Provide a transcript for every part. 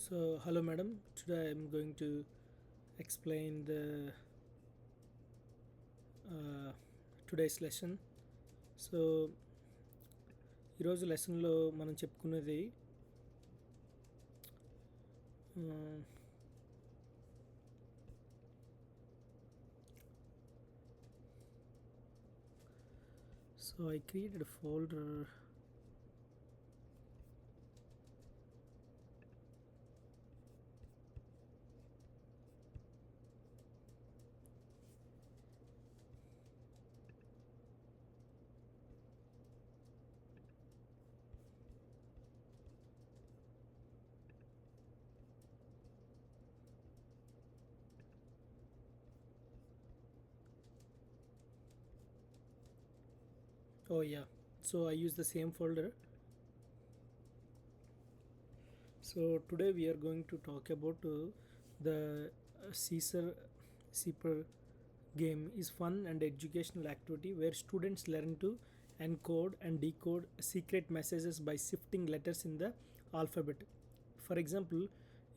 So, hello, madam. Today I'm going to explain the uh, today's lesson. So ఈరోజు లెసన్లో మనం చెప్పుకున్నది so I created folder. Oh yeah, so I use the same folder. So today we are going to talk about the Caesar Super game is fun and educational activity where students learn to encode and decode secret messages by shifting letters in the alphabet. For example,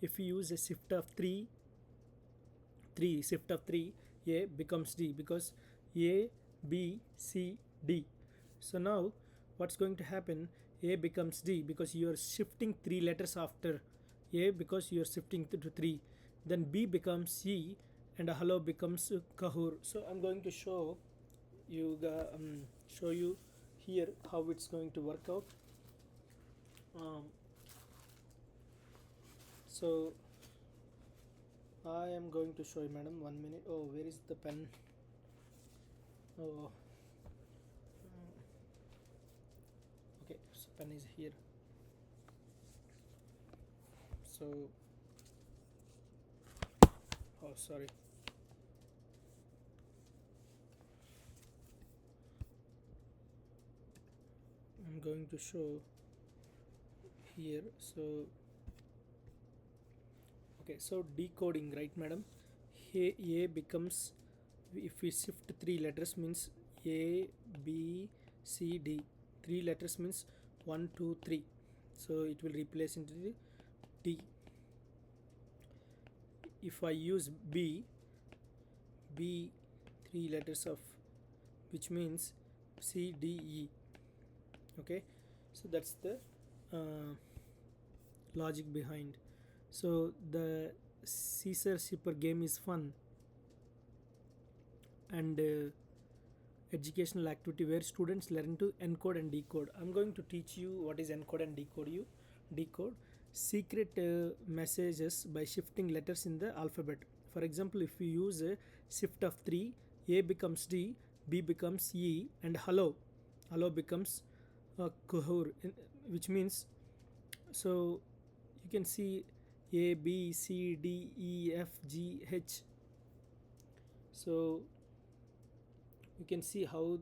if we use a shift of 3 shift of 3, A becomes D because A, B, C, D. So now what's going to happen? A becomes D because you are shifting 3 letters after A because you are shifting to 3. Then B becomes E and hello becomes Kahur. So I'm going to show you here how it's going to work out. Um, so I am going to show you, madam. 1 minute. Oh, where is the pen? Oh, okay. So pen is here. So, oh, sorry. I'm going to show here. So, okay. So decoding, right, madam? A becomes, if we shift 3 letters means A, B, C, D. 3 letters means 1, 2, 3. So it will replace into the D. If I use B 3 letters of which means C, D, E. Okay, so that's the uh, logic behind. So the Caesar Shipper game is fun and educational activity where students learn to encode and decode. I'm going to teach you what is encode and decode secret messages by shifting letters in the alphabet. For example, if we use a shift of 3, A becomes D, B becomes E, and hello becomes Kuhur, which means, so you can see A, B, C, D, E, F, G, H. So you can see how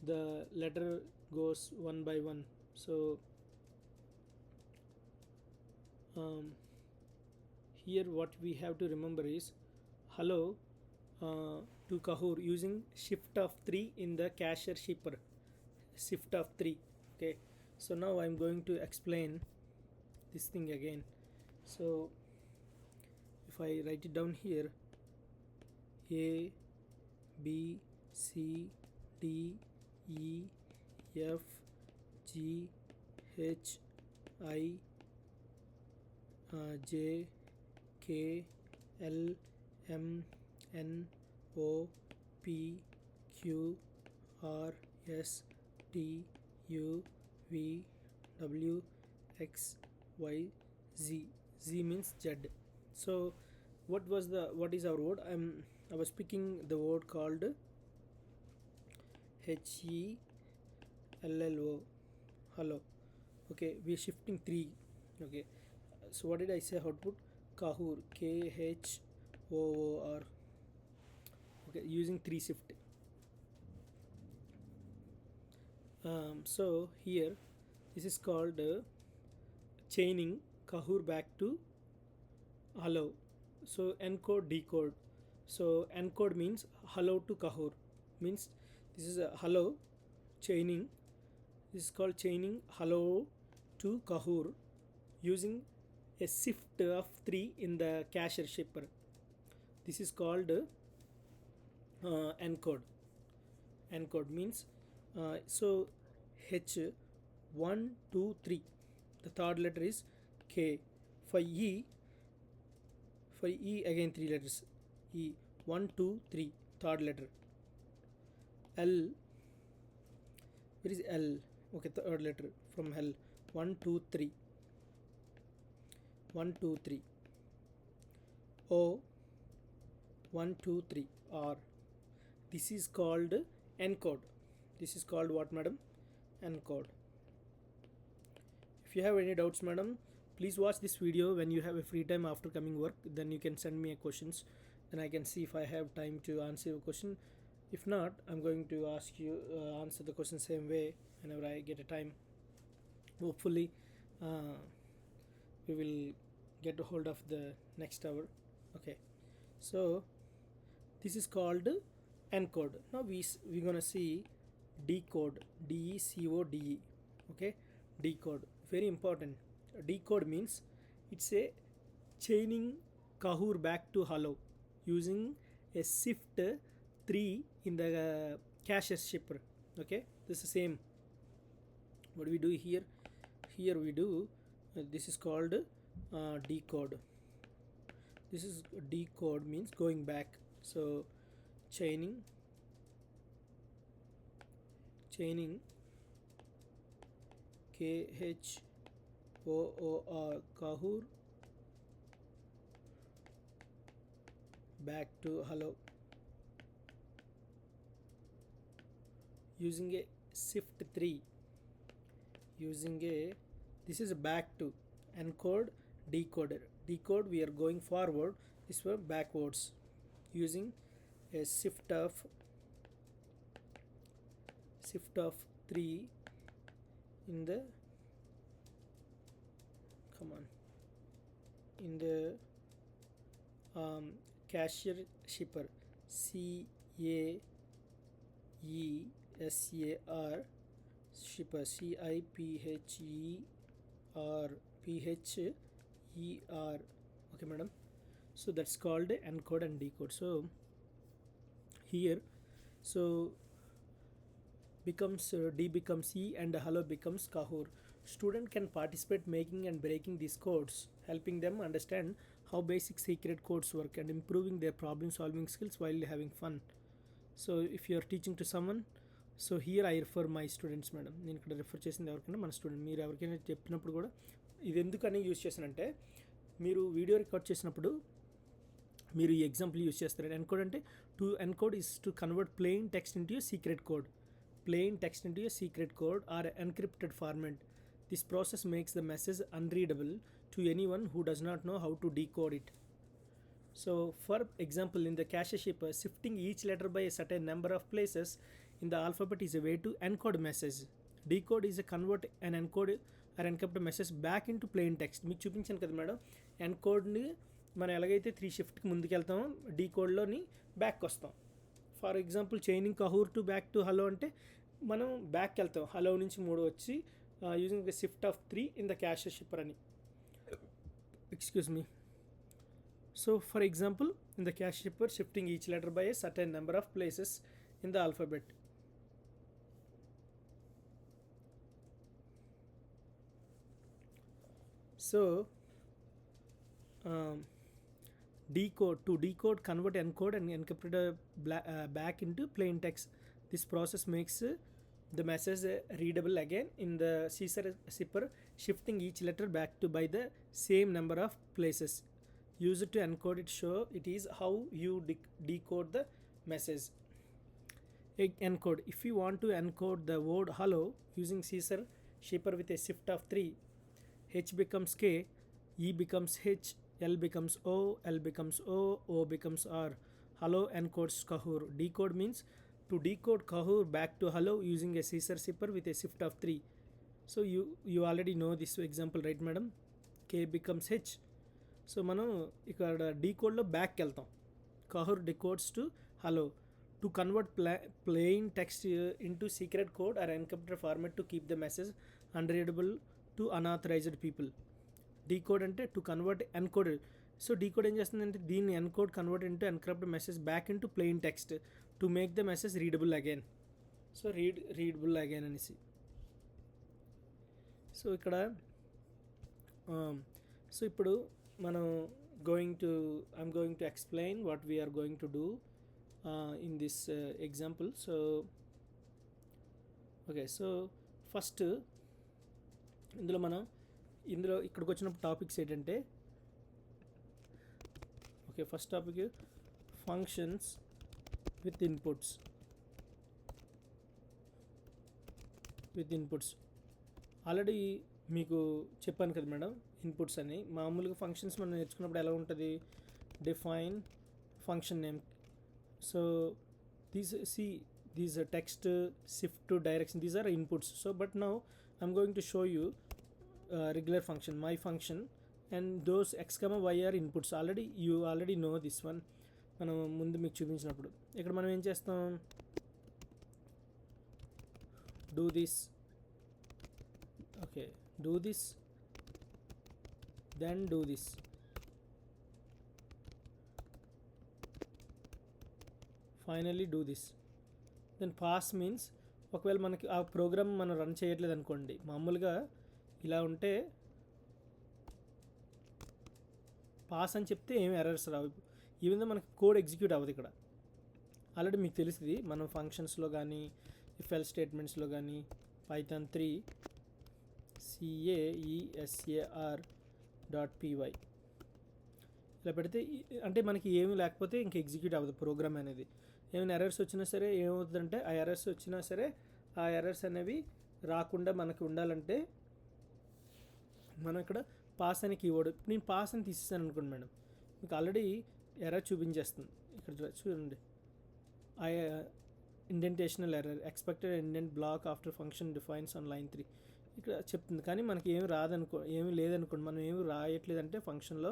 the letter goes one by one. So um, here what we have to remember is hello to Kahur using shift of 3 in the cashier shipper, shift of 3. Okay, so now I'm going to explain this thing again. So if I write it down here, A, B, C, D, E, F, G, H, I, J, K, L, M, N, O, P, Q, R, S, T, U, V, W, X, Y, Z. Z means Z. So what is our word? I was speaking the word called HELLO, hello. Okay, we are shifting 3. Okay, so what did I say? Output Kahur, KHOOR. Okay, using 3 shift. So here this is called chaining Kahur back to hello. So encode decode. So encode means hello to Kahur, means this is a hello chaining. This is called chaining hello to Kahur using a shift of 3 in the cache shipper. This is called encode. Encode means so H 1 2 3, the third letter is K. For E, again 3 letters, E 1 2 3, third letter. L, where is L? Okay, third letter from L, 1 2 3, 1 2 3. O 1 2 3, R. This is called encode. This is called what, madam? Encode. If you have any doubts, madam, please watch this video when you have a free time after coming work. Then you can send me a questions, then I can see if I have time to answer your question. If not, I'm going to ask you answer the question same way whenever I get a time. Hopefully we will get a hold of the next hour. Okay, so this is called encode. Now we're gonna see decode, DECODE. Okay, decode, very important. Decode means it's a chaining Kahoot back to hello using a shift 3 in the cache shipper. Okay, this is the same. What do we do here? Here we do this is called decode. This is decode means going back. So chaining KHOOR Kahoot back to hello using a shift 3, using a, this is a back to encode decoder. Decode we are going forward, this one backwards using a shift of 3 in the, come on, in the cache shipper, CAESAR shipper, SHIPPHER. Okay, madam. So that's called encode and decode. So here, so becomes D becomes E and hello becomes Kahoot. Student can participate making and breaking these codes, helping them understand how basic secret codes work and improving their problem solving skills while having fun. So if you are teaching to someone, so here I refer my students madam. నేను ఇక్కడ refer చేసింది ఎవరికైనా మన student. మీరు ఎవరికైనా చెప్పినప్పుడు కూడా ఇది ఎందుకని యూజ్ చేశానంటే, మీరు వీడియో రికార్డ్ చేసినప్పుడు మీరు ఈ ఎగ్జాంపుల్ యూజ్ చేస్తారు. ఎన్కోడ్ అంటే to encode is to convert plain text into a secret code. Plain text into a secret code or encrypted format. This process makes the message unreadable to anyone who does not know how to decode it. So for example, in the cache shipper, shifting each letter by a certain number of places in the alphabet is a way to encode message. Decode is a convert an encode or encrypt message back into plain text. మీకు చూపించాను కదా madam, ఎన్కోడ్ని మనం ఎలాగైతే 3 షిఫ్ట్కి ముందుకు వెళ్తామో డీకోడ్లోని back వస్తాం. ఫర్ ఎగ్జాంపుల్ చైనింగ్ కహూర్ టు బ్యాక్ టు హలో అంటే మనం బ్యాక్ వెళ్తాం, హలో నుంచి 3 వచ్చి using the shift of 3 in the Caesar cipher అని. Excuse me. So for example, in the cache shipper, shifting each letter by a certain number of places in the alphabet. So decode, to decode, convert, encode and encrypt back into plain text. This process makes the message readable again in the Caesar shipper, shifting each letter back to by the same number of places. Use it to encode it, show it is how you decode the message. Encode, if you want to encode the word hello using Caesar shipper with a shift of 3, H becomes K, E becomes H, L becomes O, L becomes O, O becomes R. Hello encodes Kahoot. Decode means to decode Kahoot back to hello using a Caesar shipper with a shift of 3. So you already know this example, right madam? K becomes H. So మనం ఇక్కడ డీకోడ్లో బ్యాక్కి వెళ్తాం. కహూర్ decodes to hello to convert plain text into secret code or encrypted format to keep the message unreadable to unauthorised people. Decode అంటే to convert encode. So decode ఏం చేస్తుందంటే దీన్ని encode convert into encrypt message back into plain text to make the message readable again. So readable again అనేసి. So ఇక్కడ so ఇప్పుడు మనం I'm going to explain what we are going to do in this example. So okay, so first ఇందులో ఇక్కడికి వచ్చినప్పుడు topics ఏంటంటే, okay, first topic functions with inputs. Already మీకు చెప్పాను కదా మేడం, ఇన్పుట్స్ అని. మామూలుగా ఫంక్షన్స్ మనం నేర్చుకున్నప్పుడు ఎలా ఉంటుంది, define function name. So these text, shift to direction, these are inputs. So but now I'm going to show you regular function, my function, and those x comma y are inputs. You already know this one. మనం ముందు మీకు చూపించినప్పుడు ఇక్కడ మనం ఏం చేస్తాం, do this, okay, do this, then do this. Finally do this. Then pass means ఒకవేళ మనకి ఆ ప్రోగ్రామ్ మనం రన్ చేయట్లేదు అనుకోండి, మామూలుగా ఇలా ఉంటే పాస్ అని చెప్తే ఏమి ఎర్రర్స్ రావు. ఈవెన్ దో మనకి కోడ్ ఎగ్జిక్యూట్ అవ్వదు ఇక్కడ. ఆల్రెడీ మీకు తెలుస్తుంది, మనం ఫంక్షన్స్లో కానీ ఇఫ్ ఎల్ స్టేట్మెంట్స్లో కానీ పైథాన్ 3 caesar.py ఇలా పెడితే అంటే మనకి ఏమీ లేకపోతే ఇంక ఎగ్జిక్యూట్ అవ్వదు ప్రోగ్రామ్ అనేది. ఏమైనా ఎర్రర్స్ వచ్చినా సరే ఏమవుతుందంటే, ఆ ఎర్రర్స్ వచ్చినా సరే ఆ ఎర్రర్స్ అనేవి రాకుండా మనకు ఉండాలంటే మనం ఇక్కడ పాస్ అనే కీవర్డ్, నేను పాస్ అని తీసేసాను అనుకోండి మేడం, మీకు ఆల్రెడీ ఎర్రర్ చూపించేస్తుంది. ఇక్కడ చూడండి, indentational error, expected indent block after function defines on line 3 ఇక్కడ చెప్తుంది. కానీ మనకి ఏమి ఏమీ లేదనుకోండి, మనం ఏమి రాయట్లేదంటే ఫంక్షన్లో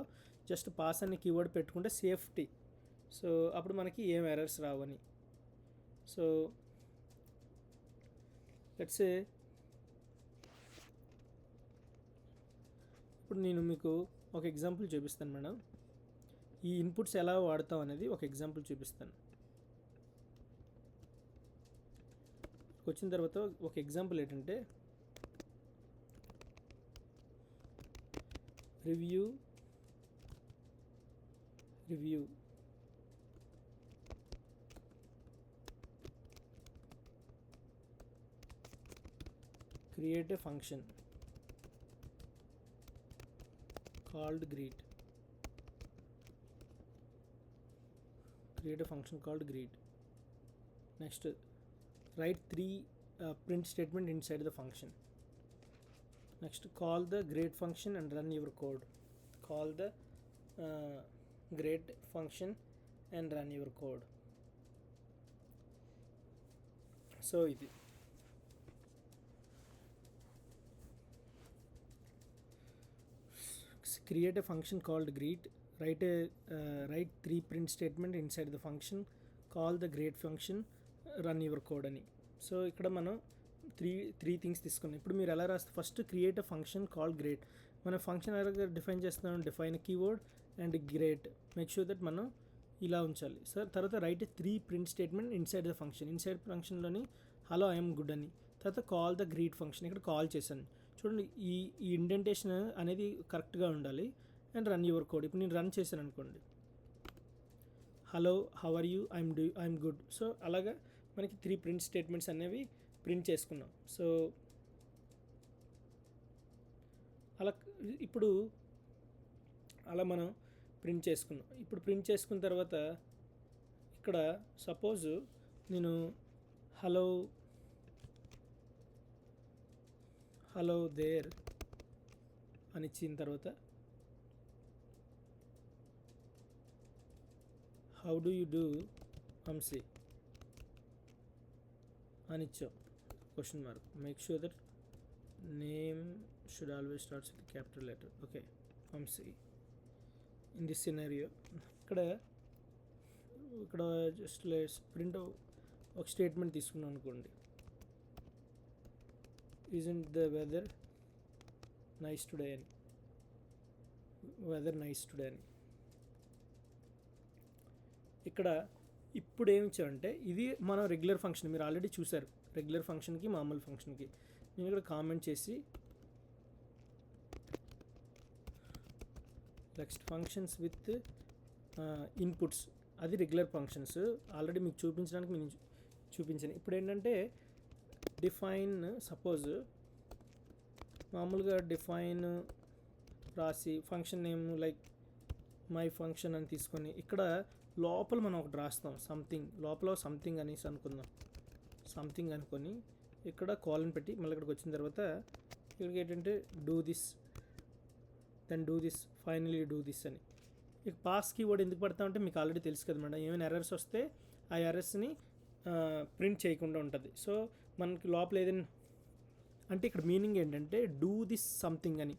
జస్ట్ పాస్ అనే కీవర్డ్ పెట్టుకుంటే సేఫ్టీ. సో అప్పుడు మనకి ఏం ఎర్రర్స్ రావని. సో లెట్స్ సే ఇప్పుడు నేను మీకు ఒక ఎగ్జాంపుల్ చూపిస్తాను మేడం, ఈ ఇన్పుట్స్ ఎలా వాడతాం అనేది ఒక ఎగ్జాంపుల్ చూపిస్తాను. వచ్చిన తర్వాత ఒక ఎగ్జాంపుల్ ఏంటంటే, review create a function called greet. Next, write 3 print statement inside the function. Next, call the greet function and run your code. Great function and run your code. So ఇది create a function called greet, write 3 print statement inside the function, call the greet function, run your code అని. So ఇక్కడ మనం three things తీసుకున్నాం. ఇప్పుడు మీరు ఎలా రాస్తే, first create a function called great. మనం ఫంక్షన్ ఎలా డిఫైన్ చేస్తున్నాం, define keyword and great, make sure that మనం ఇలా ఉంచాలి. సార్ తర్వాత write 3 print statement inside the function. Inside ఫంక్షన్లోని హలో ఐఎమ్ గుడ్ అని, తర్వాత కాల్ ద గ్రీట్ ఫంక్షన్, ఇక్కడ కాల్ చేశాను చూడండి. ఈ ఇండెంటేషన్ అనేది కరెక్ట్గా ఉండాలి. And run your code. ఇప్పుడు నేను రన్ చేశాను అనుకోండి, hello how are you, I'm good. So అలాగా మనకి 3 ప్రింట్ స్టేట్మెంట్స్ అనేవి ప్రింట్ చేసుకున్నాం. సో ఇప్పుడు అలా మనం ప్రింట్ చేసుకున్నాం. ఇప్పుడు ప్రింట్ చేసుకున్న తర్వాత ఇక్కడ సపోజ్ నేను హలో దేర్ అని ఇచ్చిన తర్వాత how do you do Vamshi అని ఇచ్చాం, question mark. Make sure that name should always starts with capital letter. Okay, Vamshi. In this scenario ఇక్కడ జస్ట్ ప్రింట్ ఒక స్టేట్మెంట్ తీసుకున్నాం అనుకోండి, isn't the weather nice today అని. వెదర్ నైస్ టుడే అని. ఇక్కడ ఇప్పుడు ఏమి ఇచ్చామంటే ఇది మనం రెగ్యులర్ ఫంక్షన్, మీరు ఆల్రెడీ చూసారు రెగ్యులర్ ఫంక్షన్కి మామూలు ఫంక్షన్కి. నేను ఇక్కడ కామెంట్ చేసి నెక్స్ట్ ఫంక్షన్స్ విత్ ఇన్పుట్స్, అది రెగ్యులర్ ఫంక్షన్స్ ఆల్రెడీ మీకు చూపించడానికి నేను చూపించాను. ఇప్పుడు ఏంటంటే డిఫైన్, సపోజ్ మామూలుగా డిఫైన్ రాసి function name like my function అని తీసుకొని ఇక్కడ లోపల మనం ఒకటి రాస్తాం, సంథింగ్ లోపల సంథింగ్ అనేసి అనుకుందాం. సంథింగ్ అనుకొని ఇక్కడ కాలన్ పెట్టి మళ్ళీ ఇక్కడికి వచ్చిన తర్వాత ఇక్కడికి ఏంటంటే do this, then do this, finally do this అని. ఇక పాస్ కీవర్డ్ ఎందుకు పడతామంటే మీకు ఆల్రెడీ తెలుసు కదా మేడం, ఏమైనా ఎర్రర్స్ వస్తే ఆ ఎర్రర్స్ని ప్రింట్ చేయకుండా ఉంటుంది. సో మనకి లోపల ఏదైనా అంటే ఇక్కడ మీనింగ్ ఏంటంటే డూ దిస్ సంథింగ్ అని.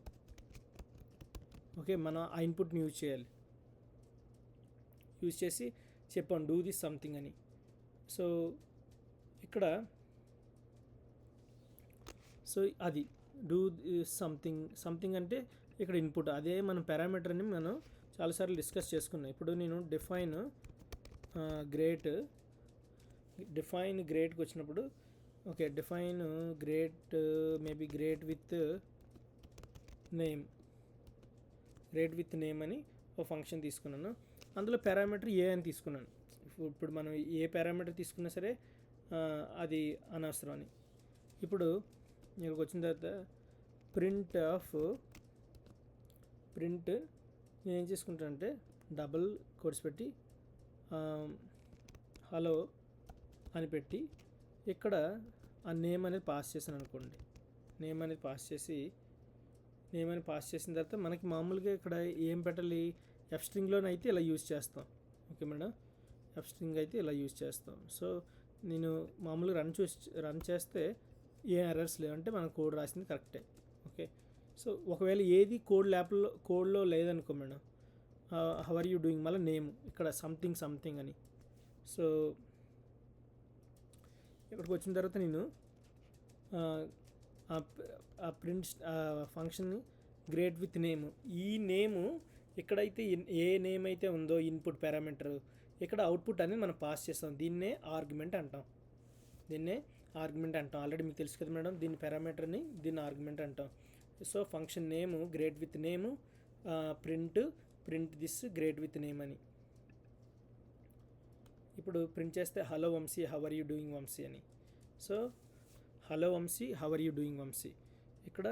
ఓకే, మనం ఆ ఇన్పుట్ని యూజ్ చేయాలి, యూజ్ చేసి చెప్పాం డూ దిస్ సంథింగ్ అని. సో ఇక్కడ సో అది డూ సంథింగ్, సంథింగ్ అంటే ఇక్కడ ఇన్పుట్, అదే మనం పారామీటర్ని మనం చాలాసార్లు డిస్కస్ చేసుకున్నాం. ఇప్పుడు నేను డిఫైన్ గ్రేట్కి వచ్చినప్పుడు okay, define great maybe great with name అని ఒక ఫంక్షన్ తీసుకున్నాను. అందులో పారామీటర్ ఏ అని తీసుకున్నాను. ఇప్పుడు మనం ఏ పారామీటర్ తీసుకున్నా సరే అది అనవసరం అని. ఇప్పుడు ఇక్కడికి వచ్చిన తర్వాత ప్రింట్ నేను ఏం చేసుకుంటానంటే డబుల్ కోట్స్ పెట్టి హలో అని పెట్టి ఇక్కడ ఆ నేమ్ అనేది పాస్ చేశాను అనుకోండి. నేమ్ అనేది పాస్ చేసిన తర్వాత మనకి మామూలుగా ఇక్కడ ఏం పెట్టాలి, ఎఫ్ స్ట్రింగ్లోనైతే ఇలా యూజ్ చేస్తాం. ఓకే మేడం, ఎఫ్ స్ట్రింగ్ అయితే ఇలా యూజ్ చేస్తాం. సో నేను మామూలుగా రన్ చేస్తే ఏ ఎర్రర్స్ లేవంటే మనం కోడ్ రాసింది కరెక్టే. ఓకే, సో ఒకవేళ ఏది కోడ్లో లేదనుకో madam, how are you doing, మళ్ళీ నేమ్ ఇక్కడ సంథింగ్ అని. సో ఇక్కడికి వచ్చిన తర్వాత నేను ఆ ప్రింట్ ఫంక్షన్ని గ్రేట్ విత్ నేమ్, ఈ నేము ఎక్కడైతే ఏ నేమ్ అయితే ఉందో ఇన్పుట్ పారామీటర్, ఇక్కడ అవుట్పుట్ అనేది మనం పాస్ చేస్తాం. దీన్నే ఆర్గ్యుమెంట్ అంటాం. ఆల్రెడీ మీకు తెలుసు కదా మేడం, దీని పారామీటర్ని దీన్ని ఆర్గ్యుమెంట్ అంటాం. So function name great with name print this great with name అని. ఇప్పుడు ప్రింట్ చేస్తే hello Vamshi how are you doing Vamshi అని. So hello Vamshi how are you doing Vamshi, ఇక్కడ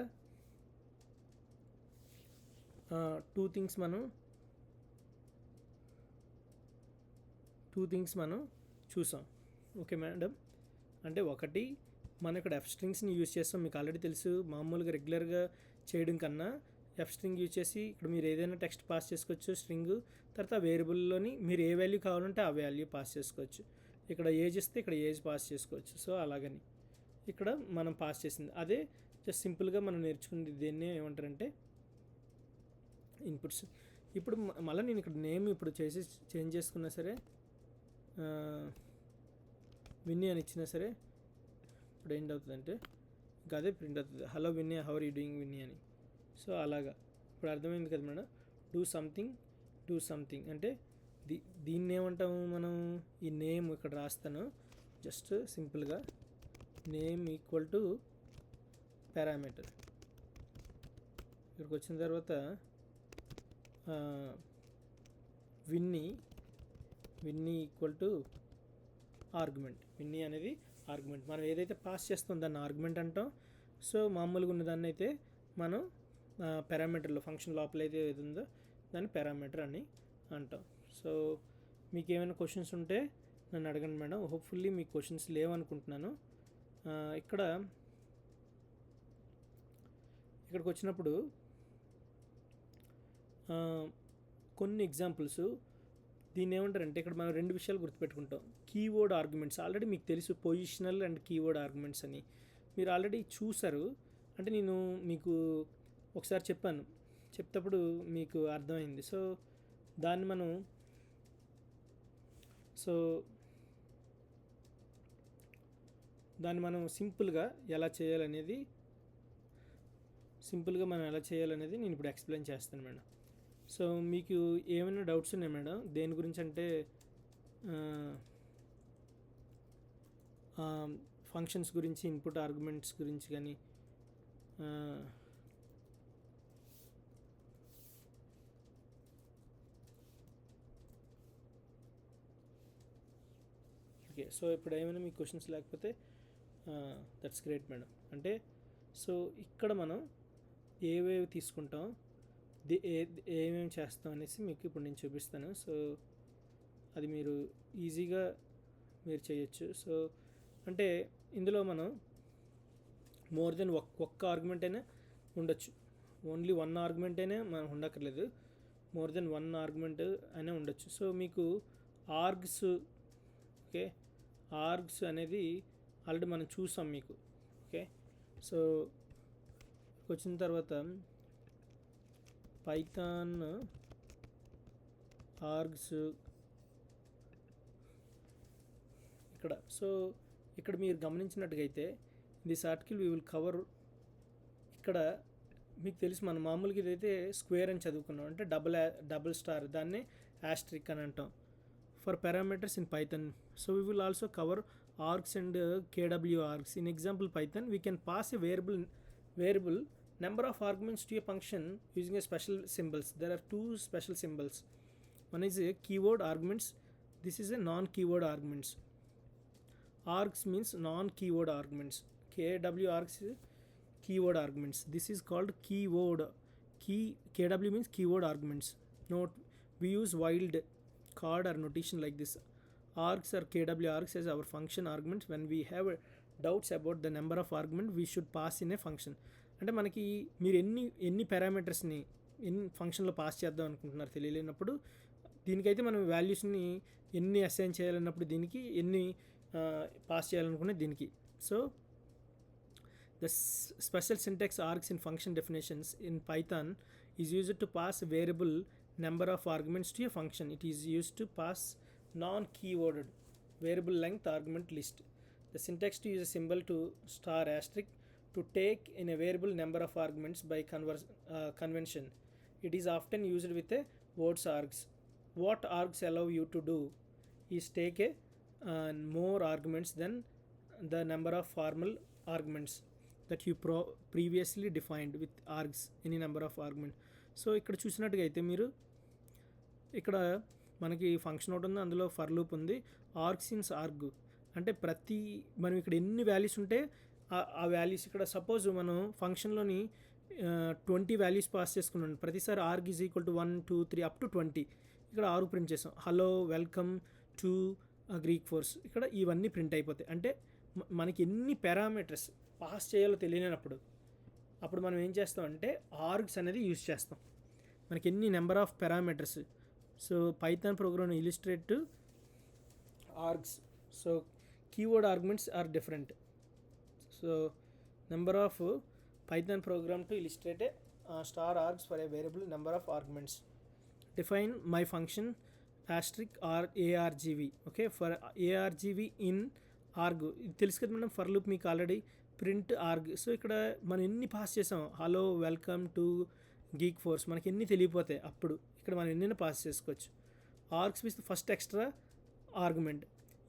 టూ థింగ్స్ మనం చూసాం. ఓకే మేడం, అంటే ఒకటి మనం ఇక్కడ ఎఫ్ స్ట్రింగ్స్ని యూజ్ చేస్తాం. మీకు ఆల్రెడీ తెలుసు, మామూలుగా రెగ్యులర్గా చేయడం కన్నా ఎఫ్ స్ట్రింగ్ యూజ్ చేసి ఇక్కడ మీరు ఏదైనా టెక్స్ట్ పాస్ చేసుకోవచ్చు స్ట్రింగ్, తర్వాత వేరియబుల్లోని మీరు ఏ వాల్యూ కావాలంటే ఆ వాల్యూ పాస్ చేసుకోవచ్చు. ఇక్కడ ఏజ్ ఇస్తే ఇక్కడ ఏజ్ పాస్ చేసుకోవచ్చు. సో అలాగని ఇక్కడ మనం పాస్ చేసింది అదే జస్ట్ సింపుల్గా మనం నేర్చుకుంది. దీన్ని ఏమంటారంటే ఇన్పుట్స్. ఇప్పుడు మళ్ళీ నేను ఇక్కడ నేమ్ ఇప్పుడు చేంజ్ చేసుకున్నా సరే, విన్నీ అని ఇచ్చినా సరే ఇప్పుడు ఏంటవుతుందంటే ఇంకా అదే ప్రింట్ అవుతుంది, hello Vinny how are you doing Vinny అని. సో అలాగా ఇప్పుడు అర్థమైంది కదా మేడం. డూ సంథింగ్ అంటే దీన్ని ఏమంటాము మనం, ఈ నేమ్ ఇక్కడ రాస్తాను జస్ట్ సింపుల్గా నేమ్ ఈక్వల్ టు పారామీటర్. ఇక్కడికి వచ్చిన తర్వాత Vinny equal to argument. Vinny అనేది ఆర్గ్యుమెంట్, మనం ఏదైతే పాస్ చేస్తాం దాన్ని ఆర్గ్యుమెంట్ అంటాం. సో మామూలుగా ఉన్నదాన్ని అయితే మనం పారామీటర్లో ఫంక్షన్ లోపల అయితే ఏది ఉందో దాన్ని పారామీటర్ అని అంటాం. సో మీకు ఏమైనా క్వశ్చన్స్ ఉంటే నన్ను అడగండి మేడం. హోప్ఫుల్లీ మీకు క్వశ్చన్స్ లేవనుకుంటున్నాను. ఇక్కడికి వచ్చినప్పుడు కొన్ని ఎగ్జాంపుల్స్, దీన్ని ఏమంటారంటే ఇక్కడ మనం రెండు విషయాలు గుర్తుపెట్టుకుంటాం. కీవర్డ్ ఆర్గ్యుమెంట్స్ ఆల్రెడీ మీకు తెలుసు, పొజిషనల్ అండ్ కీవర్డ్ ఆర్గ్యుమెంట్స్ అని మీరు ఆల్రెడీ చూసారు. అంటే నేను మీకు ఒకసారి చెప్తప్పుడు మీకు అర్థమైంది. సో దాన్ని మనం సింపుల్గా ఎలా చేయాలనేది నేను ఇప్పుడు ఎక్స్ప్లెయిన్ చేస్తాను మేడం. సో మీకు ఏమైనా డౌట్స్ ఉన్నాయి మేడం దేని గురించి అంటే ఫంక్షన్స్ గురించి, ఇన్పుట్ ఆర్గ్యుమెంట్స్ గురించి కానీ ఓకే. సో ఇప్పుడు ఏమైనా మీ క్వశ్చన్స్ లేకపోతే దట్స్ గ్రేట్ మేడం. అంటే సో ఇక్కడ మనం ఏవేవి తీసుకుంటాం, ఏమేమి చేస్తాం అనేసి మీకు ఇప్పుడు నేను చూపిస్తాను. సో అది మీరు ఈజీగా మీరు చేయొచ్చు. సో అంటే ఇందులో మనం మోర్ దెన్ ఒక్క ఆర్గ్యుమెంట్ అయినా ఉండొచ్చు. ఓన్లీ వన్ ఆర్గ్యుమెంట్ అయినా మనం ఉండక్కర్లేదు, మోర్ దెన్ వన్ ఆర్గ్యుమెంట్ అయినా ఉండొచ్చు. సో మీకు ఆర్గ్స్, ఓకే, ఆర్గ్స్ అనేది ఆల్రెడీ మనం చూసాం మీకు. ఓకే, సో వచ్చిన తర్వాత పైథాన్ ఆర్గ్స్ ఇక్కడ. సో ఇక్కడ మీరు గమనించినట్టుగైతే this article we will cover. ఇక్కడ మీకు తెలుసు మనం మామూలుగా ఇదైతే స్క్వేర్ అని చదువుకున్నాం, అంటే డబుల్ స్టార్, దాన్నే యాస్ట్రిక్ అని అంటాం for parameters in Python. So we will also cover args and కేడబ్ల్యూ args. In example Python we can pass A variable number of arguments to a function using a special symbols. There are two special symbols. One is a keyword arguments, this is a non-keyword arguments. Args means non-keyword arguments, kw args is keyword arguments. This is called keyword. Kw means keyword arguments. Note, we use wild card or notation like this. Args or kw args as our function arguments. When we have doubts about the number of argument we should pass in a function. అంటే మనకి మీరు ఎన్ని పారామీటర్స్ని ఎన్ని ఫంక్షన్లో pass చేద్దాం అనుకుంటున్నారు తెలియలేనప్పుడు, దీనికైతే మనం వాల్యూస్ని ఎన్ని అసైన్ చేయాలన్నప్పుడు దీనికి ఎన్ని పాస్ చేయాలనుకునే దీనికి. So the special syntax args in function definitions in Python is used to pass a variable number of arguments to a function. It is used to pass non-keyworded variable length argument list. The syntax to use a symbol to star asterisk to take in a variable number of arguments by convention. It is often used with a words args. What args allow you to do is take a more arguments than the number of formal arguments that you previously defined with args, any number of argument. So ఇక్కడ చూసినట్టుగా అయితే మీరు ఇక్కడ మనకి function ఒకటి ఉంది, అందులో for loop ఉంది, ఆర్గ్స్ ఇన్స్ ఆర్గ్ అంటే ప్రతి మనం ఇక్కడ ఎన్ని వాల్యూస్ ఉంటే ఆ వాల్యూస్, ఇక్కడ సపోజ్ మనం ఫంక్షన్లోని 20 వాల్యూస్ పాస్ చేసుకున్నాం, ప్రతిసారి org is equal to 1 2 3 up to 20. ఇక్కడ ఆరు ప్రింట్ చేసాం, hello welcome to Greek force, ఇక్కడ ఇవన్నీ ప్రింట్ అయిపోతాయి. అంటే మనకి ఎన్ని పారామీటర్స్ పాస్ చేయాలో తెలియనప్పుడు అప్పుడు మనం ఏం చేస్తాం అంటే ఆర్గ్స్ అనేది యూజ్ చేస్తాం, మనకి ఎన్ని number of parameters. So Python program illustrate to args. So keyword arguments are different. So number of Python program to illustrate a star args for a variable number of arguments. Define my function asterisk or argv. Okay, for argv in arg ఇది తెలుసు కదా మనం, for loop మీకు already print org. So ఇక్కడ మనం ఎన్ని pass చేసాం, hello welcome to geek force, మనకి ఎన్ని తెలియపోతాయి అప్పుడు ఇక్కడ మనం ఎన్ని పాస్ చేసుకోవచ్చు. Args with first extra argument.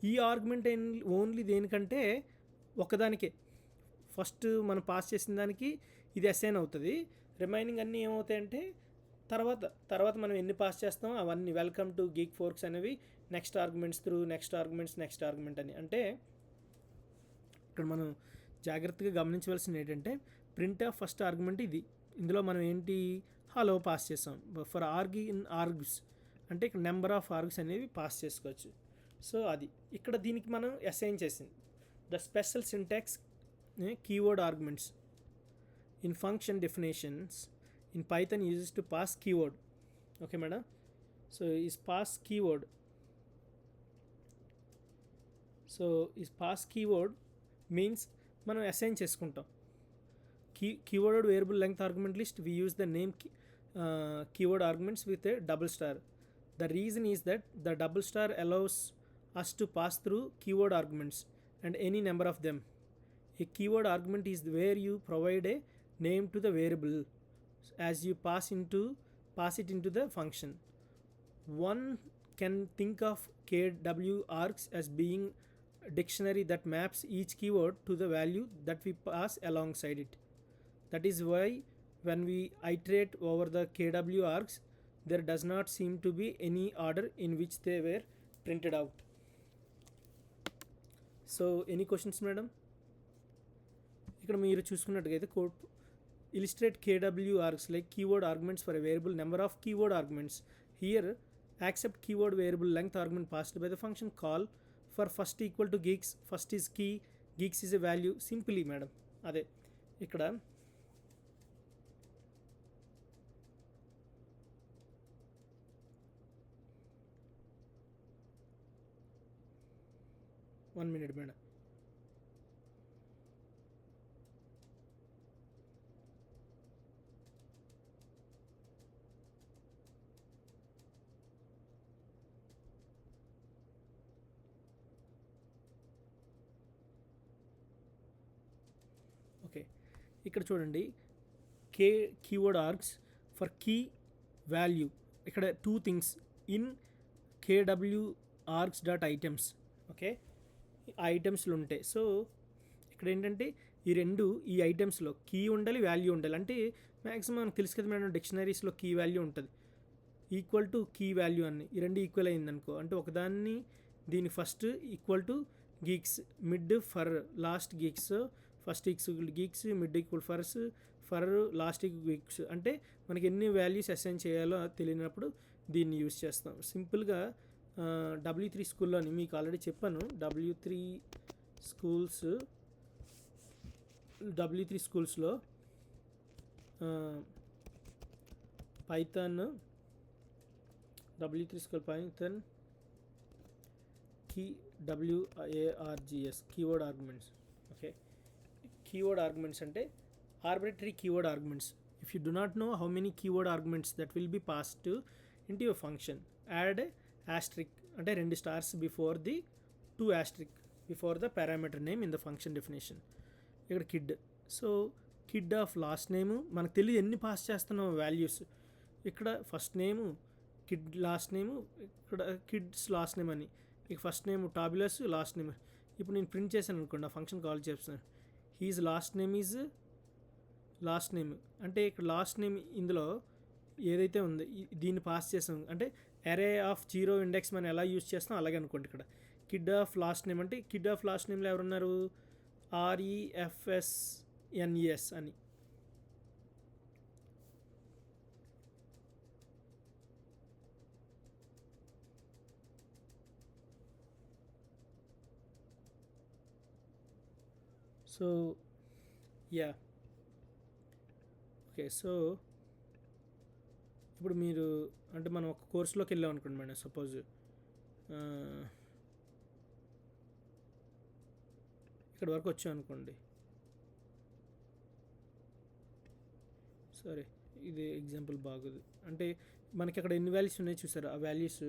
ఈ ఆర్గ్యుమెంట్ ఓన్లీ దేనికంటే ఒకదానికే, ఫస్ట్ మనం పాస్ చేసిన దానికి ఇది అసైన్ అవుతుంది, రిమైనింగ్ అన్నీ ఏమవుతాయంటే తర్వాత మనం ఎన్ని పాస్ చేస్తామో అవన్నీ వెల్కమ్ టు గీక్ ఫోర్క్స్ అనేవి next arguments through next argument అని. అంటే ఇక్కడ మనం జాగ్రత్తగా గమనించవలసింది ఏంటంటే ప్రింట్ ఆఫ్ ఫస్ట్ ఆర్గ్యుమెంట్ ఇది, ఇందులో మనం ఏంటి హలో పాస్ చేస్తాం. ఫర్ ఆర్గ్ ఇన్ ఆర్గ్స్ అంటే ఇక్కడ నెంబర్ ఆఫ్ ఆర్గ్స్ అనేవి పాస్ చేసుకోవచ్చు. సో అది ఇక్కడ దీనికి మనం అసైన్ చేసింది. The special syntax keyword arguments in function definitions in Python uses to pass keyword. Okay madam, so is pass keyword. So is pass keyword means మనం assign చేసుకుంటాం. keyword variable length argument list we use the name keyword arguments with a double star. The reason is that the double star allows us to pass through keyword arguments and any number of them. A keyword argument is where you provide a name to the variable as you pass into pass it into the function. One can think of KW-args as being a dictionary that maps each keyword to the value that we pass alongside it. That is why when we iterate over the KW-args, there does not seem to be any order in which they were printed out. So any questions, madam? ఇక్కడ మీరు చూసుకున్నట్టుగైతే code illustrate KW args like keyword arguments for a variable number of keyword arguments. Here accept keyword variable length argument passed by the function call for first equal to geeks. First is key, geeks is a value. Simply madam అదే ఇక్కడ 1 minute madam. Okay, ఇక్కడ చూడండి keyword args for key value. ఇక్కడ 2 things in KW args dot items. Okay, ఆ ఐటమ్స్లో ఉంటాయి. So ఇక్కడ ఏంటంటే ఈ ఐటమ్స్లో కీ ఉండాలి, వాల్యూ ఉండాలి. అంటే మ్యాక్సిమం మనకు తెలుసు కదా మేడం, డిక్షనరీస్లో కీ వాల్యూ ఉంటుంది, ఈక్వల్ టు కీ వాల్యూ అని. ఈ రెండు ఈక్వల్ అయిందనుకో అంటే ఒకదాన్ని దీని first equal to Geeks, mid for last Geeks, first equal Geeks, mid equal for last Geeks. అంటే మనకి ఎన్ని వాల్యూస్ అసైన్ చేయాలో తెలియనప్పుడు దీన్ని యూజ్ చేస్తాం. సింపుల్గా W3 స్కూల్లోని మీకు ఆల్రెడీ చెప్పాను. W3 స్కూల్స్లో Python W3 school Python WARGS keyword arguments. Okay, keyword arguments అంటే arbitrary keyword arguments. If you do not know how many keyword arguments that will be passed into your function, add asterisk అంటే 2 stars before the 2 asterisk before the parameter name in the function definition. ఇక్కడ kid, so kid of last name మనకు తెలియదు ఎన్ని pass చేస్తున్నాం values. ఇక్కడ first name kid, last నేము ఇక్కడ kids last name అని, ఇక ఫస్ట్ నేమ్ టాబులస్, లాస్ట్ నేమ్. ఇప్పుడు నేను ప్రింట్ చేశాను అనుకోండి, ఆ ఫంక్షన్ కాల్ చేస్తాను, his last name is last name. అంటే ఇక్కడ లాస్ట్ నేమ్ ఇందులో ఏదైతే ఉందో దీన్ని పాస్ చేసాం. అంటే అరే ఆఫ్ 0 ఇండెక్స్ మనం ఎలా యూజ్ చేస్తాం అలాగే అనుకోండి. ఇక్కడ కిడ్ ఆఫ్ లాస్ట్ నేమ్ అంటే కిడ్ ఆఫ్ లాస్ట్ నేమ్లో ఎవరున్నారు, REFSNES అని. సో యా ఓకే, సో ఇప్పుడు మీరు అంటే మనం ఒక కోర్సులోకి వెళ్ళాం అనుకోండి మేడం, సపోజ్ ఇక్కడ వరకు వచ్చాం అనుకోండి. సరే, ఇది ఎగ్జాంపుల్ బాగోదు. అంటే మనకి అక్కడ ఎన్ని వాల్యూస్ ఉన్నాయో చూసారు, ఆ వాల్యూస్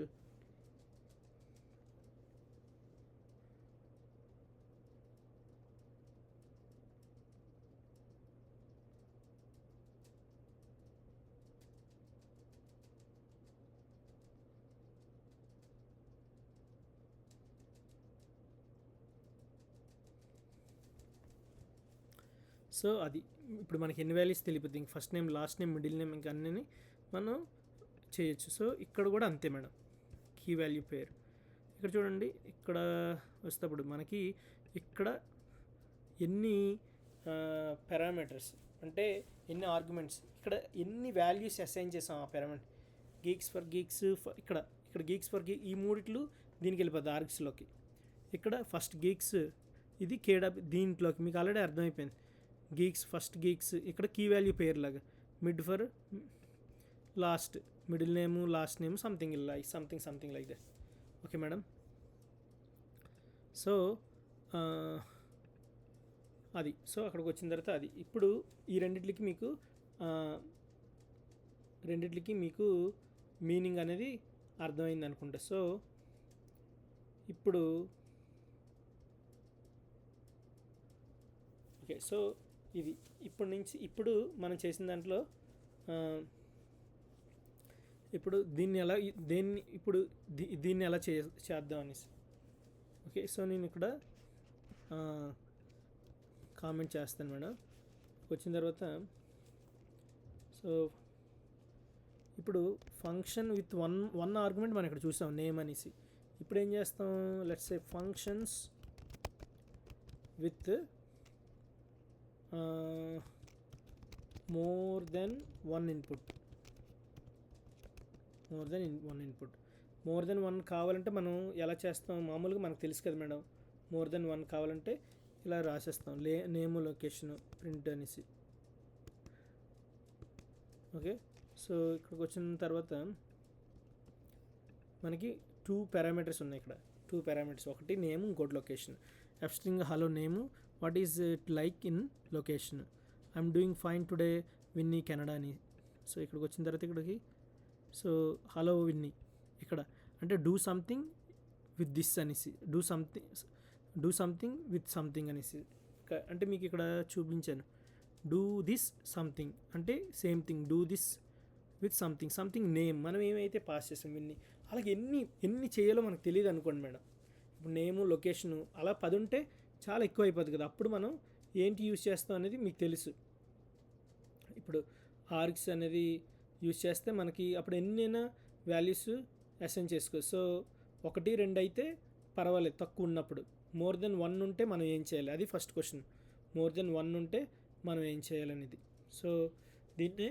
సో అది ఇప్పుడు మనకి ఎన్ని వాల్యూస్ తెలియదు. ఇంక first name, last name, middle name ఇంకా అన్నీ మనం చేయొచ్చు. సో ఇక్కడ కూడా అంతే మేడం, కీ వాల్యూ పేరు. ఇక్కడ చూడండి, ఇక్కడ వస్తేప్పుడు మనకి ఇక్కడ ఎన్ని పారామీటర్స్ అంటే ఎన్ని ఆర్గ్యుమెంట్స్, ఇక్కడ ఎన్ని వాల్యూస్ అసైన్ చేసాం ఆ పారామీటర్. గీక్స్ ఫర్ గీక్స్, ఇక్కడ గీక్స్ ఫర్ ఈ మూడిట్లు దీనికి వెళ్ళిపోద్ది ఆర్గ్స్లోకి. ఇక్కడ ఫస్ట్ గీక్స్ ఇది దీంట్లోకి మీకు ఆల్రెడీ అర్థమైపోయింది. గీక్స్ ఫస్ట్ గీక్స్ ఇక్కడ కీ వాల్యూ పేరు లాగా, mid for last, middle name, last name, something like that. Okay madam, so అది. సో అక్కడికి వచ్చిన తర్వాత అది ఇప్పుడు ఈ రెండిట్లకి మీకు మీనింగ్ అనేది అర్థమైంది అనుకుంటా. సో ఇప్పుడు ఓకే, సో ఇది ఇప్పుడు మనం చేసిన దాంట్లో ఇప్పుడు దీన్ని ఎలా చేద్దాం అనేసి. ఓకే, సో నేను ఇక్కడ కామెంట్ చేస్తాను మేడం. వచ్చిన తర్వాత సో ఇప్పుడు ఫంక్షన్ విత్ వన్ ఆర్గ్యుమెంట్ మనం ఇక్కడ చూసాం నేమ్ అనేసి. ఇప్పుడు ఏం చేస్తాం, let's say functions with more than one input. More than one కావాలంటే మనం ఎలా చేస్తాం, మామూలుగా మనకు తెలుసు కదా మేడం, మోర్ దెన్ వన్ కావాలంటే ఇలా రాసేస్తాం, నేమ్ లొకేషన్ ప్రింట్ అనేసి. ఓకే, సో ఇక్కడికి వచ్చిన తర్వాత మనకి 2 పారామీటర్స్ ఉన్నాయి ఇక్కడ. 2 పారామీటర్స్, ఒకటి నేమ్, ఇంకోటి location. F string hello name, what is it like in location, I'm doing fine today Vinny Canada అని. సో ఇక్కడికి వచ్చిన తర్వాత ఇక్కడికి సో హలో విన్నీ ఇక్కడ అంటే డూ సంథింగ్ విత్ దిస్ అనేసి, డూ సంథింగ్ విత్ సంథింగ్ అనేసి. అంటే మీకు ఇక్కడ చూపించాను, డూ దిస్ సంథింగ్ అంటే same thing, do this with something name. మనం ఏమైతే పాస్ చేసాం విన్ని, అలాగే ఎన్ని చేయాలో మనకు తెలియదు అనుకోండి మేడం. ఇప్పుడు నేము లొకేషను అలా 10 ఉంటే చాలా ఎక్కువ అయిపోతుంది కదా, అప్పుడు మనం ఏంటి యూజ్ చేస్తాం అనేది మీకు తెలుసు. ఇప్పుడు ఆర్గ్స్ అనేది యూజ్ చేస్తే మనకి అప్పుడు ఎన్నైనా వాల్యూస్ అసైన్ చేసుకోవచ్చు. సో 1, 2 అయితే పర్వాలేదు తక్కువ ఉన్నప్పుడు. మోర్ దెన్ 1 ఉంటే మనం ఏం చేయాలి, అది ఫస్ట్ క్వశ్చన్. మోర్ దెన్ 1 ఉంటే మనం ఏం చేయాలనేది. సో దీన్నే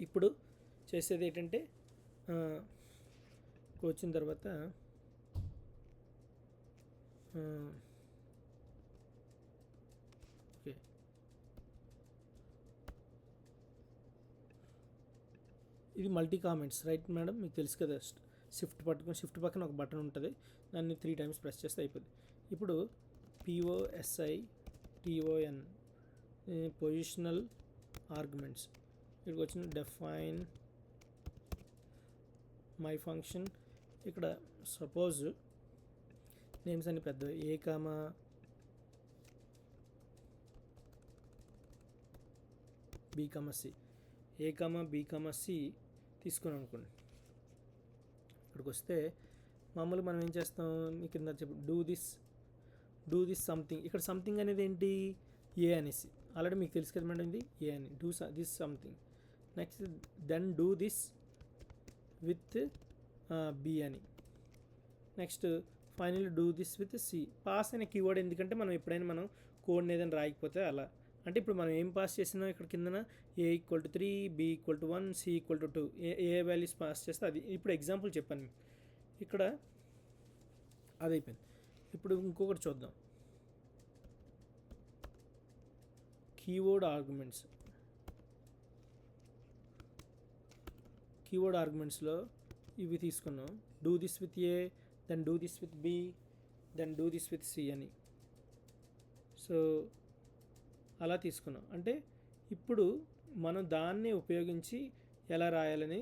ఇప్పుడు చేసేది ఏంటంటే వచ్చిన తర్వాత ఓకే, ఇది మల్టీ కామెంట్స్ రైట్ మేడం, మీకు తెలుసు కదా. షిఫ్ట్ పక్కన ఒక బటన్ ఉంటుంది, దాన్ని 3 times ప్రెస్ చేస్తే అయిపోద్ది. ఇప్పుడు POSITON పొజిషనల్ ఆర్గ్యుమెంట్స్, ఇక్కడికి వచ్చిన డెఫైన్ మై ఫంక్షన్. ఇక్కడ సపోజ్ నేమ్స్ అన్ని పెద్ద A, B, C తీసుకుని అనుకోండి. ఇక్కడికి వస్తే మామూలుగా మనం ఏం చేస్తాం, మీకు కింద చెప్పు డూ దిస్ సంథింగ్. ఇక్కడ సంథింగ్ అనేది ఏంటి, ఏ అనేసి. ఆల్రెడీ మీకు తెలుసు కదా మేడం, ఇది ఏ అని. Do this something. Next then do this with B అని. Next finally do this with C. Pass అనే కీవర్డ్ ఎందుకంటే మనం ఎప్పుడైనా మనం కోడ్ని ఏదైనా రాయకపోతే అలా. అంటే ఇప్పుడు మనం ఏం పాస్ చేసినా ఇక్కడ కిందన A = 3, B = 1, C = 2 A values pass చేస్తే అది. ఇప్పుడు ఎగ్జాంపుల్ చెప్పాను ఇక్కడ, అది అయిపోయింది. ఇప్పుడు ఇంకొకటి చూద్దాం, కీవర్డ్ ఆర్గ్యుమెంట్స్లో ఇవి తీసుకున్నాం. Do this with A, then do this with B, then do this with C అని. సో అలా తీసుకున్నాం. అంటే ఇప్పుడు మనం దాన్ని ఉపయోగించి ఎలా రాయాలని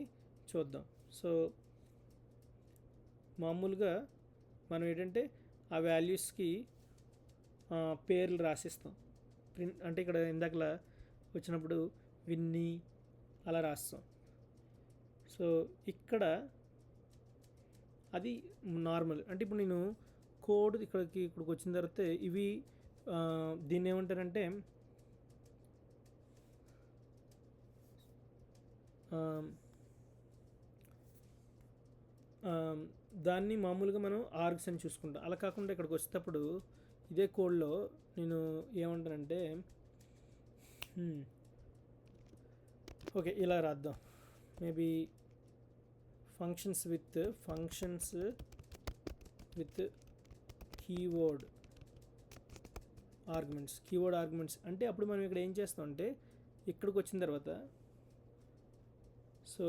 చూద్దాం. సో మామూలుగా మనం ఏంటంటే ఆ వాల్యూస్కి పేర్లు రాసిస్తాం. ప్రింట్ అంటే ఇక్కడ ఇందాకలా వచ్చినప్పుడు విన్నీ అలా రాస్తాం. సో ఇక్కడ అది నార్మల్. అంటే ఇప్పుడు నేను కోడ్ ఇక్కడికి వచ్చిన తర్వాత ఇవి దీన్ని ఏమంటారంటే దాన్ని మామూలుగా మనం ఆర్గ్స్ అని చూసుకుంటాం. అలా కాకుండా ఇక్కడికి వచ్చేటప్పుడు ఇదే కోడ్లో నేను ఏమంటానంటే ఓకే ఇలా రాద్దాం. Maybe functions with keyword arguments అంటే అప్పుడు మనం ఇక్కడ ఏం చేస్తాం అంటే ఇక్కడికి వచ్చిన తర్వాత సో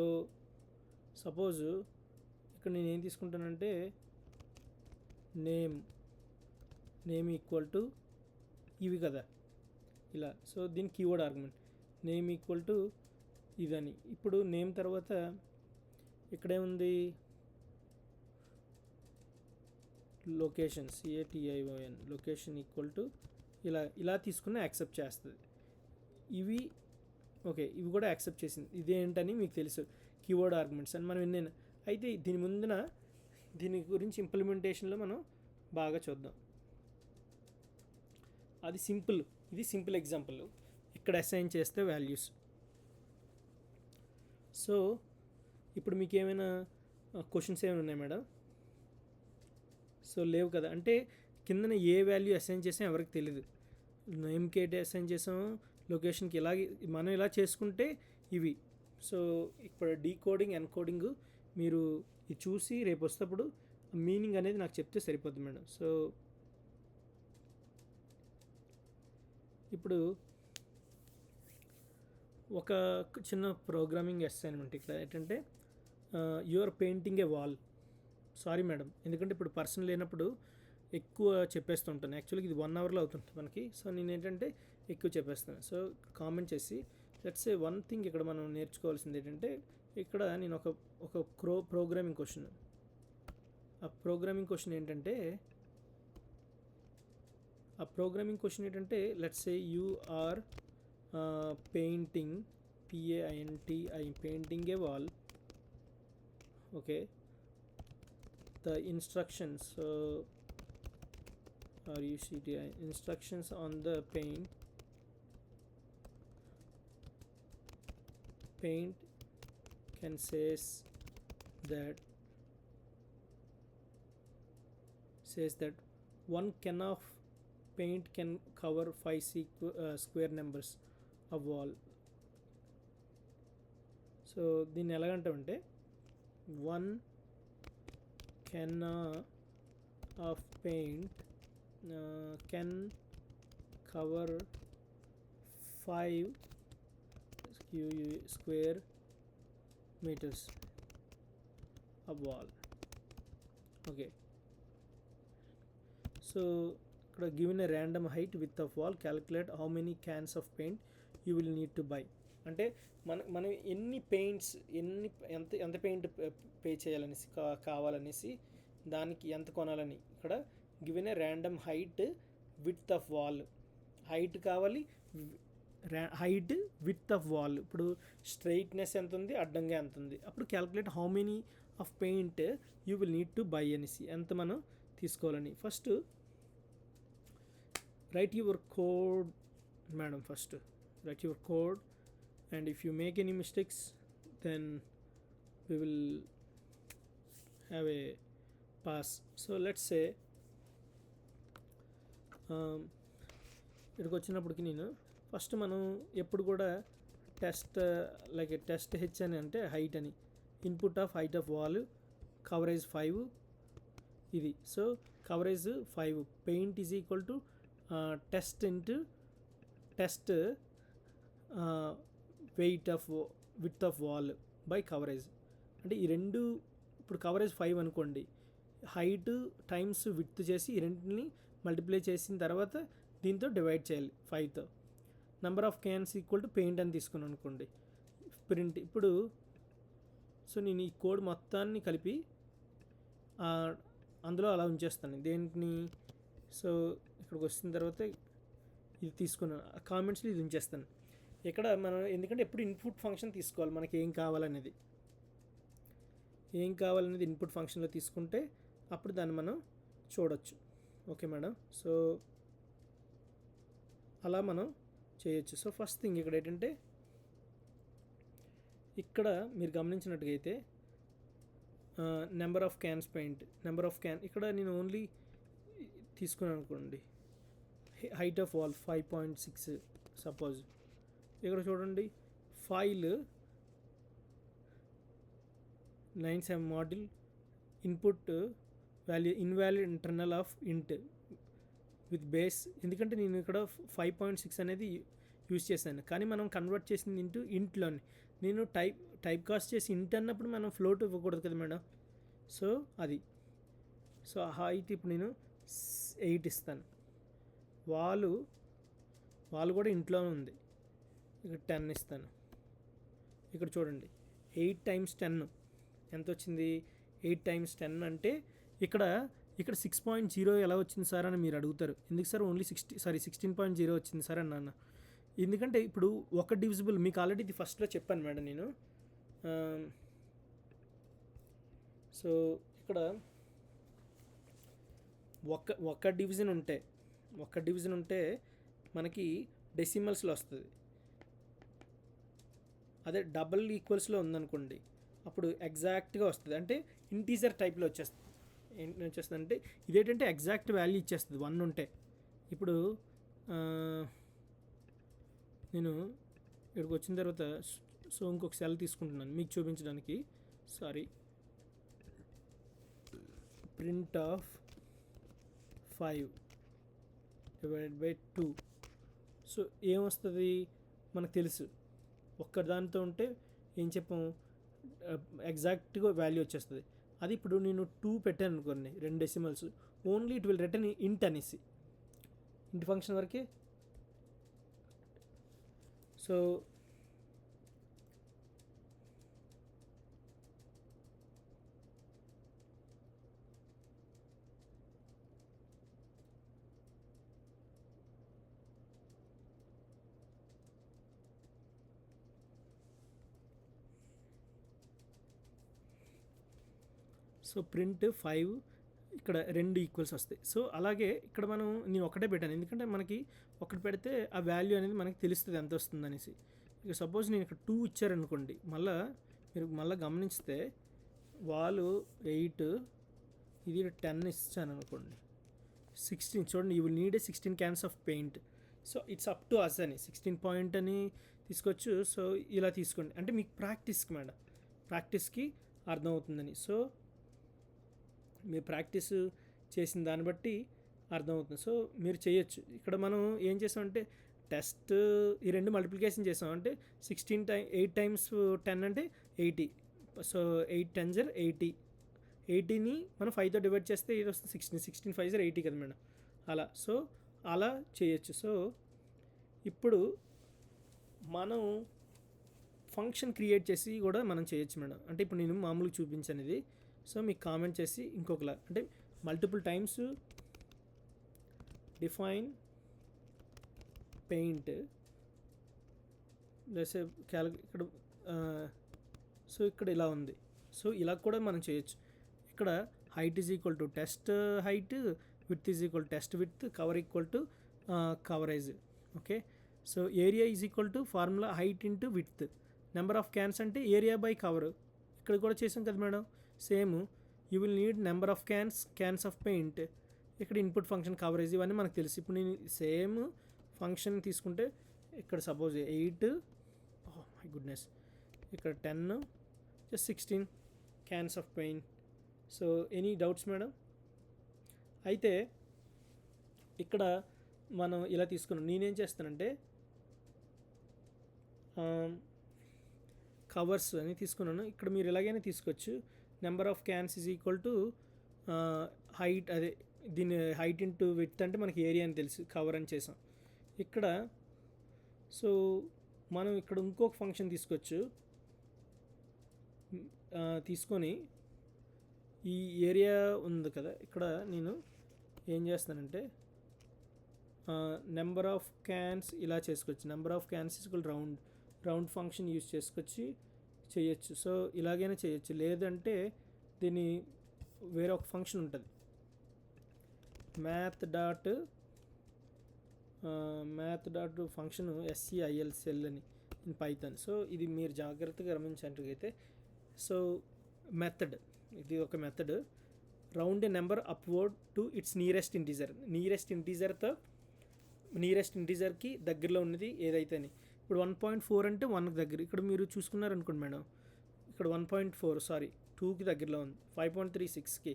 సపోజ్ ఇక్కడ నేను ఏం తీసుకుంటానంటే నేమ్ ఈక్వల్ టు ఇవి కదా ఇలా. సో దీని keyword argument name equal to ఇదని. ఇప్పుడు నేమ్ తర్వాత ఇక్కడేముంది location CATION location equal to ఇలా తీసుకుని యాక్సెప్ట్ చేస్తుంది. ఇవి ఓకే, ఇవి కూడా యాక్సెప్ట్ చేసింది. ఇదేంటని మీకు తెలుసు, కీవర్డ్ ఆర్గ్యుమెంట్స్ అని మనం విన్నాను. అయితే దీని గురించి ఇంప్లిమెంటేషన్లో మనం బాగా చూద్దాం. అది సింపుల్, ఇది సింపుల్ ఎగ్జాంపుల్. ఇక్కడ అసైన్ చేస్తే వాల్యూస్. సో ఇప్పుడు మీకు ఏమైనా క్వశ్చన్స్ ఏమైనా ఉన్నాయి మేడం? సో లేవు కదా, అంటే కిందన ఏ వాల్యూ అసైన్ చేసాం ఎవరికి తెలియదు. నేమ్కి అసైన్ చేసాము, లొకేషన్కి ఇలాగే మనం ఇలా చేసుకుంటే ఇవి. సో ఇప్పుడు డీకోడింగ్ ఎన్కోడింగ్ మీరు ఇది చూసి రేపు వస్తేప్పుడు మీనింగ్ అనేది నాకు చెప్తే సరిపోద్ది మేడం. సో ఇప్పుడు ఒక చిన్న ప్రోగ్రామింగ్ అసైన్మెంట్ ఇక్కడ ఏంటంటే you are painting a wall. Sorry madam, ఎందుకంటే ఇప్పుడు పర్సన్ లేనప్పుడు ఎక్కువ చెప్పేస్తుంటాను. యాక్చువల్గా ఇది 1 అవర్లో అవుతుంది మనకి. సో నేను ఏంటంటే ఎక్కువ చెప్పేస్తాను. సో కామెంట్ చేసి లెట్స్ సే వన్ థింగ్ ఇక్కడ మనం నేర్చుకోవాల్సింది ఏంటంటే, ఇక్కడ నేను ఒక ప్రోగ్రామింగ్ క్వశ్చన్. ఆ ప్రోగ్రామింగ్ క్వశ్చన్ ఏంటంటే let's say you are painting painting a wall. Okay, the instructions or UCTI instructions on the paint can says that one can of paint can cover 5 square numbers of wall. So దీన్ని ఎలాగంటామంటే one can of paint can cover 5 square meters of wall. Okay, so given a random height width of wall, calculate how many cans of paint you will need to buy. అంటే మనం ఎన్ని paints ఎంత paint pay చేయాలనేసి కావాలనేసి దానికి ఎంత కొనాలని ఇక్కడ given a random height width of wall. Height కావాలి, హైట్ విడ్త్ ఆఫ్ వాల్. ఇప్పుడు స్ట్రైట్నెస్ ఎంత ఉంది, అడ్డంగా ఎంత ఉంది. అప్పుడు calculate how many of paint you will need to buy అనేసి ఎంత మనం తీసుకోవాలని. First right your code madam. First right your code, and if you make any mistakes then we will have a pass. So let's say ఇక్కడికి వచ్చినప్పటికి నేను first మనం ఎప్పుడు కూడా టెస్ట్ హెచ్ అని అంటే హైట్ అని, input of height of wall, coverage 5 ఇది. So coverage 5, paint is equal to test into test width of wall by coverage. అంటే ఈ రెండు, ఇప్పుడు కవరేజ్ 5 అనుకోండి, హైట్ టైమ్స్ విడ్త్ చేసి ఈ రెండింటిని మల్టిప్లై చేసిన తర్వాత దీంతో డివైడ్ చేయాలి 5తో. Number of cans equal to paint అని తీసుకున్నాను అనుకోండి, ప్రింట్. ఇప్పుడు సో నేను ఈ కోడ్ మొత్తాన్ని కలిపి అందులో అలా ఉంచేస్తాను దేనికి. సో ఇక్కడికి వచ్చిన తర్వాత ఇది తీసుకున్నాను, కామెంట్స్లో ఇది ఉంచేస్తాను ఇక్కడ. మనం ఎందుకంటే ఎప్పుడు ఇన్పుట్ ఫంక్షన్ తీసుకోవాలి, మనకి ఏం కావాలనేది ఇన్పుట్ ఫంక్షన్లో తీసుకుంటే అప్పుడు దాన్ని మనం చూడొచ్చు. ఓకే మేడం, సో అలా మనం చేయొచ్చు. సో ఫస్ట్ థింగ్ ఇక్కడ ఏంటంటే, ఇక్కడ మీరు గమనించినట్టుగైతే నెంబర్ ఆఫ్ క్యాన్స్ పెయింట్, ఇక్కడ నేను ఓన్లీ తీసుకున్నాను అనుకోండి. Height of wall 5.6 suppose. ఇక్కడ చూడండి, file 97 model input value invalid internal of ఇంట్ విత్ బేస్. ఎందుకంటే నేను ఇక్కడ 5.6 అనేది యూజ్ చేశాను, కానీ మనం కన్వర్ట్ చేసింది ఇంట్లోని. నేను టైప్ కాస్ట్ చేసి ఇంట్ అన్నప్పుడు మనం ఫ్లోట్ ఇవ్వకూడదు కదా మేడం. సో అది. సో హైట్ ఇప్పుడు నేను 8 ఇస్తాను. వాల్ కూడా ఇంట్లోనే ఉంది, ఇక్కడ 10 ఇస్తాను. ఇక్కడ చూడండి 8 times 10 ఎంత వచ్చింది? 8 times 10 అంటే ఇక్కడ 6.0 ఎలా వచ్చింది సార్ అని మీరు అడుగుతారు. ఎందుకు సార్ ఓన్లీ 16.0 వచ్చింది సార్ అన్న. ఎందుకంటే ఇప్పుడు ఒక డివిజిబుల్ మీకు ఆల్రెడీ ఇది ఫస్ట్లో చెప్పాను మేడం నేను. సో ఇక్కడ ఒక డివిజన్ ఉంటే మనకి డెసిమల్స్లో వస్తుంది. అదే డబల్ ఈక్వల్స్లో ఉందనుకోండి అప్పుడు ఎగ్జాక్ట్గా వస్తుంది, అంటే ఇంటీజర్ టైప్లో వచ్చేస్తుంది. అంటే ఇదేంటంటే ఎగ్జాక్ట్ వాల్యూ ఇచ్చేస్తుంది 1 ఉంటే. ఇప్పుడు నేను ఇక్కడికి వచ్చిన తర్వాత సో ఇంకొక సెల్ తీసుకుంటున్నాను మీకు చూపించడానికి. Sorry, print of 5 divide by 2. So ఏమొస్తుంది మనకు తెలుసు, ఒక్కదానితో ఉంటే ఏం చెప్పాము ఎగ్జాక్ట్గా వాల్యూ వచ్చేస్తుంది. అది ఇప్పుడు నేను 2 పెట్టాను అనుకోండి 2 decimals, only it will return ఇంట్ అనేసి, ఇంటి ఫంక్షన్ వరకే. సో ప్రింట్ 5 ఇక్కడ 2 ఈక్వల్స్ వస్తాయి. సో అలాగే ఇక్కడ నేను ఒకటే పెట్టాను, ఎందుకంటే మనకి ఒకటి పెడితే ఆ వాల్యూ అనేది మనకి తెలుస్తుంది ఎంత వస్తుంది అనేసి. ఇక సపోజ్ నేను ఇక్కడ 2 ఇచ్చారనుకోండి, మీరు గమనిస్తే వాళ్ళు 8 ఇది 10 ఇచ్చాను అనుకోండి, 16 చూడండి, you will need a 16 cans of paint. So it's up to us అని 16 పాయింట్ అని తీసుకోవచ్చు. సో ఇలా తీసుకోండి, అంటే మీకు ప్రాక్టీస్కి అర్థమవుతుందని. సో మీరు ప్రాక్టీస్ చేసిన దాన్ని బట్టి అర్థమవుతుంది. సో మీరు చేయొచ్చు. ఇక్కడ మనం ఏం చేసామంటే టెస్ట్ ఈ 2 మల్టిప్లికేషన్ చేసాం, అంటే 8 టైమ్స్ 10 అంటే 80. సో 8 10 జర్ 80, 80ని మనం 5తో డివైడ్ చేస్తే ఇది వస్తుంది 16 5 జర్ 80 కదా మేడం, అలా. సో అలా చేయొచ్చు. సో ఇప్పుడు మనం ఫంక్షన్ క్రియేట్ చేసి కూడా మనం చేయొచ్చు మేడం. అంటే ఇప్పుడు నేను మామూలుగా చూపించాను ఇది. సో మీకు కామెంట్ చేసి ఇంకొకలా, అంటే మల్టిపుల్ టైమ్స్ డిఫైన్ పెయింట్ ఇక్కడ సో ఇక్కడ ఇలా ఉంది. సో ఇలా కూడా మనం చేయొచ్చు. ఇక్కడ height is equal to test height, width is equal test width, cover equal to coverage. Okay, so area is equal to formula height into width, number of cans అంటే ఏరియా బై కవర్. ఇక్కడ కూడా చేసాం కదా madam. Same you will need number of cans of paint, ఇక్కడ input function coverage, ఇవన్నీ మనకు తెలుసు. ఇప్పుడు నేను సేమ్ ఫంక్షన్ తీసుకుంటే ఇక్కడ సపోజ్ 8, ఓ మై గుడ్నెస్, ఇక్కడ 10 just 16 cans of paint. So any doubts madam? అయితే ఇక్కడ మనం ఇలా తీసుకున్నాం. నేనేం చేస్తానంటే కవర్స్ అని తీసుకున్నాను. ఇక్కడ మీరు ఎలాగైనా తీసుకోవచ్చు. Number of cans is equal to height, అదే దీని హైట్ ఇంటూ విడ్త్ అంటే మనకి ఏరియా అని తెలుసు, కవర్ అని చేసాం ఇక్కడ. సో మనం ఇక్కడ ఇంకొక ఫంక్షన్ తీసుకొని ఈ ఏరియా ఉంది కదా, ఇక్కడ నేను ఏం చేస్తానంటే నెంబర్ ఆఫ్ క్యాన్స్ ఇలా చేసుకోవచ్చు. Number of cans equal round function use చేసుకొచ్చి చేయొచ్చు. సో ఇలాగైనా చేయొచ్చు, లేదంటే దీన్ని వేరే ఒక ఫంక్షన్ ఉంటుంది, math dot function SCIL ceil అని ఇన్ పైథాన్. సో ఇది మీరు జాగ్రత్తగా గమనించినట్లయితే, సో ఇది ఒక method, round a number upward to its nearest ఇంటీజర్కి దగ్గరలో ఉన్నది ఏదైతే అని. ఇప్పుడు 1.4 అంటే 1కి దగ్గర. ఇక్కడ మీరు చూసుకున్నారనుకోండి మేడం, ఇక్కడ 1.4 సారీ 2కి దగ్గరలో ఉంది. 5.36కి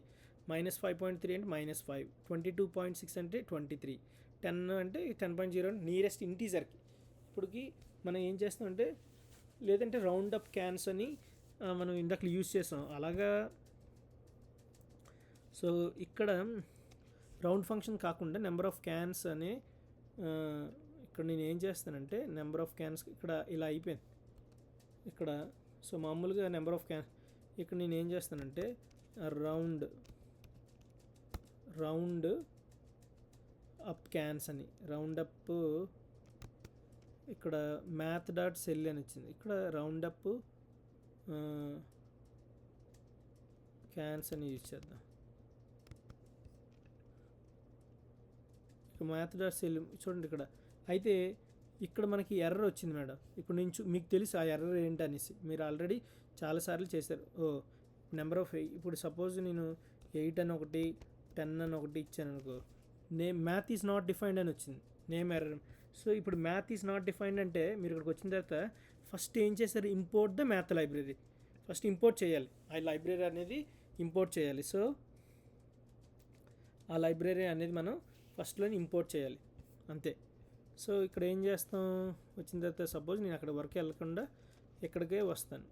-5.3 అంటే -5, 22.6 అంటే 23, 10 అంటే 10.0 అంటే నియరెస్ట్ ఇంటీజర్కి. ఇప్పటికి మనం ఏం చేస్తామంటే, లేదంటే రౌండ్ అప్ క్యాన్స్ అని మనం ఇందాక యూజ్ చేసాం అలాగా. సో ఇక్కడ రౌండ్ ఫంక్షన్ కాకుండా నెంబర్ ఆఫ్ క్యాన్స్ అనే ఇక్కడ నేను ఏం చేస్తానంటే నెంబర్ ఆఫ్ క్యాన్స్ ఇక్కడ ఇలా అయిపోయింది ఇక్కడ. సో మామూలుగా నెంబర్ ఆఫ్ క్యాన్స్ ఇక్కడ నేను ఏం చేస్తానంటే రౌండ్ అప్ క్యాన్స్ అని, రౌండ్ అప్ ఇక్కడ మ్యాథ్ డాట్ సెల్ అని వచ్చింది. ఇక్కడ రౌండ్ అప్ క్యాన్స్ అని యూజ్ చేద్దాం. ఇక మ్యాథ్ డాట్ సెల్ చూడండి ఇక్కడ. అయితే ఇక్కడ మనకి ఎర్రర్ వచ్చింది మేడం. ఇప్పుడు నేను మీకు తెలుసు ఆ ఎర్రర్ ఏంటనేసి, మీరు ఆల్రెడీ చాలాసార్లు చేశారు. నెంబర్ ఆఫ్ ఇప్పుడు సపోజ్ నేను 8 అని ఒకటి 10 అని ఒకటి ఇచ్చాను అనుకో, name math is not defined అని వచ్చింది, నేమ్ ఎర్రర్. సో ఇప్పుడు మ్యాథ్ ఈజ్ నాట్ డిఫైన్డ్ అంటే మీరు ఇక్కడికి వచ్చిన తర్వాత ఫస్ట్ ఏం చేశారు, import the math library. First import చేయాలి, ఆ లైబ్రరీ అనేది ఇంపోర్ట్ చేయాలి. సో ఆ లైబ్రరీ అనేది మనం ఫస్ట్లో ఇంపోర్ట్ చేయాలి అంతే. సో ఇక్కడ ఏం చేస్తాం, వచ్చిన తర్వాత సపోజ్ నేను అక్కడ వరకు వెళ్ళకుండా ఇక్కడికే వస్తాను.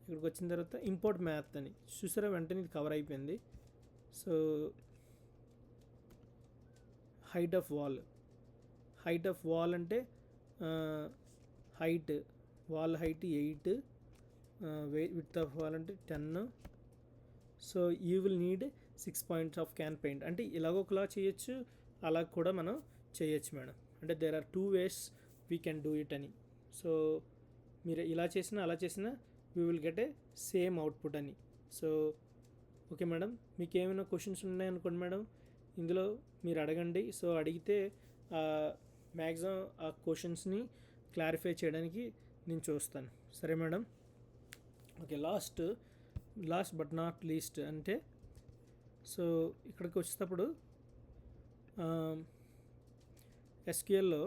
ఇక్కడికి వచ్చిన తర్వాత ఇంపోర్ట్ మ్యాథ్ అని చూసారా, వెంటనే ఇది కవర్ అయిపోయింది. సో హైట్ ఆఫ్ వాల్ అంటే height wall height 8, width of wall అంటే 10. So you will need 6 points of can paint. అంటే ఇలాగొకలా చేయొచ్చు, అలా కూడా మనం చేయొచ్చు మేడం. అంటే there are 2 ways we can do it అని. సో మీరు ఇలా చేసినా అలా చేసినా we will get a same output అని. సో ఓకే మేడం, మీకు ఏమైనా క్వశ్చన్స్ ఉన్నాయనుకోండి మేడం, ఇందులో మీరు అడగండి. సో అడిగితే మ్యాక్సిమం ఆ క్వశ్చన్స్ని క్లారిఫై చేయడానికి నేను చూస్తాను. సరే madam. Okay, last but not least అంటే, సో ఇక్కడికి వచ్చేటప్పుడు ఎస్క్యూఎల్లో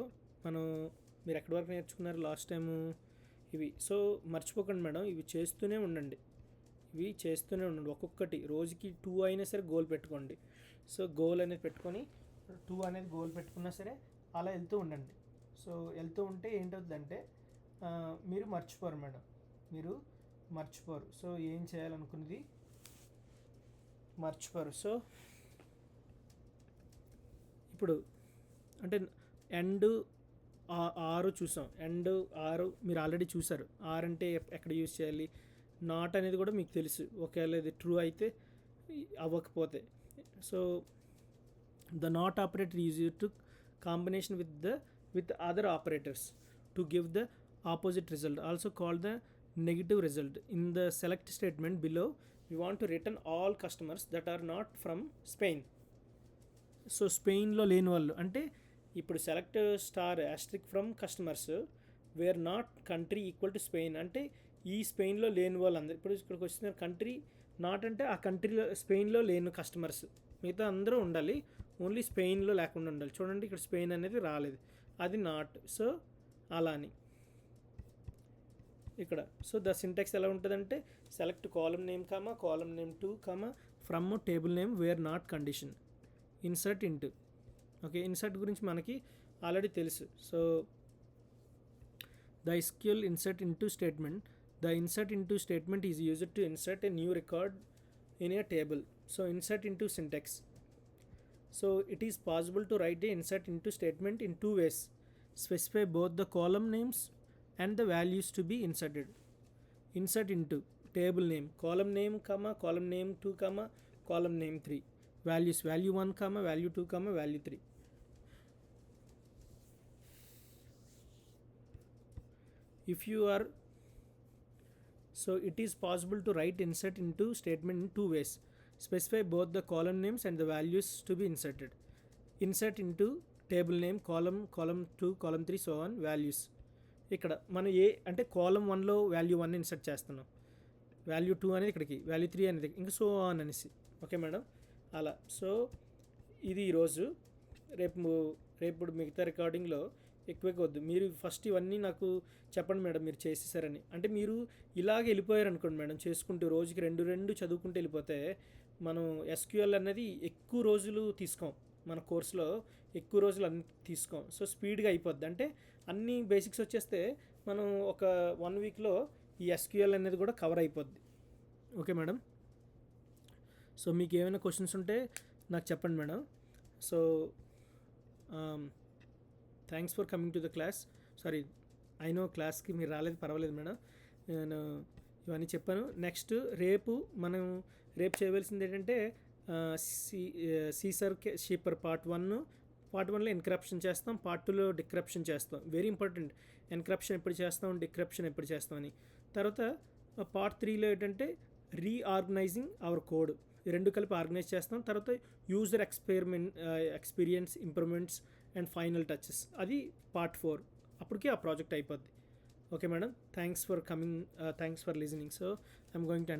మనం మీరు ఎక్కడి వరకు నేర్చుకున్నారు లాస్ట్ టైము ఇవి. సో మర్చిపోకండి మేడం, ఇవి చేస్తూనే ఉండండి. ఒక్కొక్కటి రోజుకి 2 అయినా సరే గోల్ పెట్టుకోండి. సో గోల్ అనేది పెట్టుకొని 2 అనేది గోల్ పెట్టుకున్నా సరే అలా వెళ్తూ ఉండండి. సో వెళ్తూ ఉంటే ఏంటవుతుందంటే మీరు మర్చిపోరు మేడం, సో ఏం చేయాలనుకున్నది మర్చిపోరు. సో ఇప్పుడు అంటే ఎండ్ 6 చూసాం, ఎండ్ 6 మీరు ఆల్రెడీ చూసారు. 6 అంటే ఎక్కడ యూజ్ చేయాలి, నాట్ అనేది కూడా మీకు తెలుసు, ఒకవేళ ఇది ట్రూ అయితే అవ్వకపోతే. So the not operator is use to combination with other operators to give the opposite result, also called the negative result. In the select statement below, we want to return all customers that are not from Spain. So స్పెయిన్లో లేని వాళ్ళు అంటే ఇప్పుడు select star asterisk from customers where not country equal to Spain అంటే ఈ స్పెయిన్లో లేని వాళ్ళు అందరు ఇప్పుడు ఇక్కడికి వచ్చిన కంట్రీ నాట్ అంటే ఆ కంట్రీలో స్పెయిన్లో లేని కస్టమర్స్ మిగతా అందరూ ఉండాలి, ఓన్లీ స్పెయిన్లో లేకుండా ఉండాలి. చూడండి ఇక్కడ స్పెయిన్ అనేది రాలేదు, అది నాట్. సో అలా అని ఇక్కడ. సో ద సింటాక్స్ ఎలా ఉంటుందంటే select column name column name 2 from table name wear not condition, insert into. Okay, insert గురించి మనకి ఆల్రెడీ తెలుసు. So the SQL insert into statement, the insert into statement is used to insert a new record in a table. So insert into syntax. So it is possible to write the insert into statement in 2 ways. Specify both the column names and the values to be inserted. Insert into table name, column name 2 column name 3, values value 1 value 2 value 3. If you are so it is possible to write insert into statement in 2 ways. Specify both the column names and the values to be inserted. Insert into table name column 2 column 3 so on values. ఇక్కడ మనం ఏ అంటే column 1లో value 1 insert చేస్తున్నాం, value 2 అనేది ఇక్కడికి, value 3 అనేది ఇంకా so on అనేసి. Okay madam, అలా. సో ఇది ఈరోజు, రేపు మిగతా రికార్డింగ్లో ఎక్కువ వద్దు. మీరు ఫస్ట్ ఇవన్నీ నాకు చెప్పండి మేడం మీరు చేసేసారని. అంటే మీరు ఇలాగ వెళ్ళిపోయారు అనుకోండి మేడం, చేసుకుంటూ రోజుకి 2 చదువుకుంటూ వెళ్ళిపోతే మనం ఎస్క్యూఎల్ అనేది ఎక్కువ రోజులు తీసుకోం, మన కోర్సులో ఎక్కువ రోజులు అన్ని తీసుకోం. సో స్పీడ్గా అయిపోద్ది. అంటే అన్ని బేసిక్స్ వచ్చేస్తే మనం ఒక 1 వీక్లో ఈ ఎస్క్యూఎల్ అనేది కూడా కవర్ అయిపోద్ది. Okay madam. సో మీకు ఏమైనా క్వశ్చన్స్ ఉంటే నాకు చెప్పండి madam. So thanks for coming to the class. Sorry, అయినో క్లాస్కి మీరు రాలేదు, పర్వాలేదు మేడం, నేను ఇవన్నీ చెప్పాను. నెక్స్ట్ రేపు చేయవలసింది ఏంటంటే సీసర్ షీపర్ పార్ట్ 1లో ఎన్క్రిప్షన్ చేస్తాం, పార్ట్ 2లో డిక్రిప్షన్ చేస్తాం. వెరీ ఇంపార్టెంట్, ఎన్క్రిప్షన్ ఎప్పుడు చేస్తాం, డిక్రిప్షన్ ఎప్పుడు చేస్తాం అని. తర్వాత పార్ట్ 3లో ఏంటంటే రీఆర్గనైజింగ్ అవర్ కోడ్. ఈ రెండు కలిపి ఆర్గనైజ్ చేస్తాం. తర్వాత user experience improvements and final touches, అది పార్ట్ 4. అప్పటికి ఆ ప్రాజెక్ట్ అయిపోద్ది. Okay madam, thanks for coming, thanks for listening. So I'm going to end